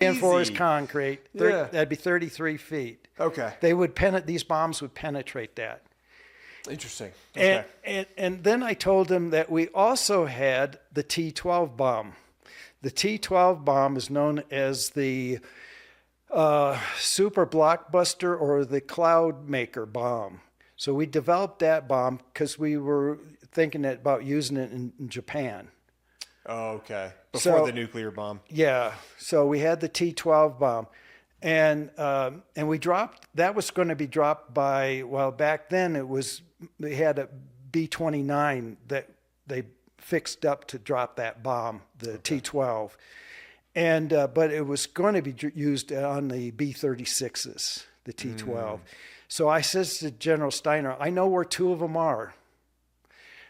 reinforced concrete. Yeah. That'd be 33 feet. Okay. These bombs would penetrate that. Interesting. Okay. And then I told them that we also had the T-12 bomb. The T-12 bomb is known as the super blockbuster or the cloud maker bomb. So we developed that bomb because we were thinking about using it in Japan. Oh, okay. Before the nuclear bomb. Yeah. So we had the T-12 bomb. And we dropped, that was going to be dropped by, well, back then they had a B-29 that they fixed up to drop that bomb, the T-12. And, but it was going to be used on the B-36s, the T-12. So I says to General Steiner, I know where two of them are.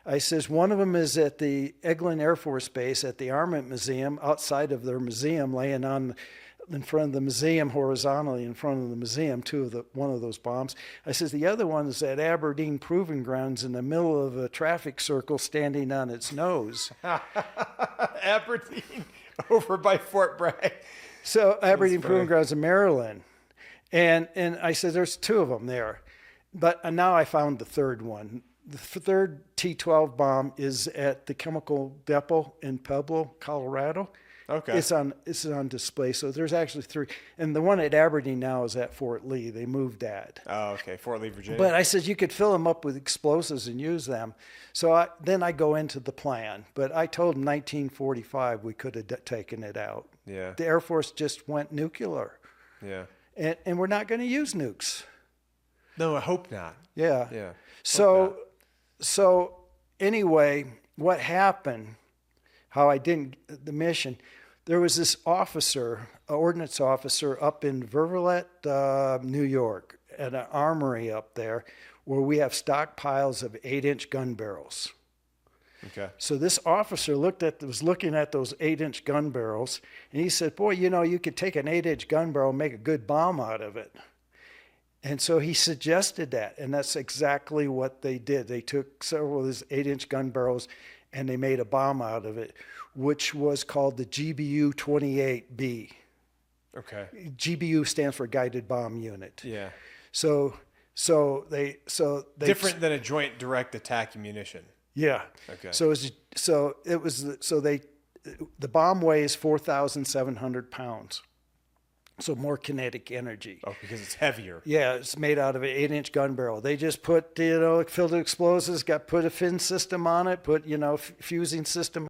I says, one of them is at the Eglin Air Force Base at the Armament Museum, outside of their museum, laying in front of the museum, horizontally in front of the museum, one of those bombs. I says, the other one is at Aberdeen Proving Grounds in the middle of a traffic circle standing on its nose. Aberdeen, over by Fort Bragg. So Aberdeen Proving Grounds in Maryland. And I said, there's two of them there. But now I found the third one. The third T-12 bomb is at the chemical depot in Pueblo, Colorado. Okay. It's on display. So there's actually three. And the one at Aberdeen now is at Fort Lee. They moved that. Oh, okay. Fort Lee, Virginia. But I said you could fill them up with explosives and use them. So then I go into the plan. But I told them 1945 we could have taken it out. Yeah. The Air Force just went nuclear. Yeah. And we're not going to use nukes. No, I hope not. Yeah. Yeah. So anyway, what happened, how I didn't, the mission, there was this officer, an ordnance officer up in Vervalet, New York, at an armory up there where we have stockpiles of 8-inch gun barrels. Okay. So this officer was looking at those 8-inch gun barrels, and he said, boy, you could take an 8-inch gun barrel and make a good bomb out of it. And so he suggested that, and that's exactly what they did. They took several of these 8-inch gun barrels, and they made a bomb out of it, which was called the GBU-28B. Okay. GBU stands for Guided Bomb Unit. Yeah. So they different than a joint direct attack munition. Yeah. Okay. The bomb weighs 4,700 pounds. So more kinetic energy. Oh, because it's heavier. Yeah, it's made out of an 8-inch gun barrel. They just put, filled with explosives, put a fin system on it, put, fusing system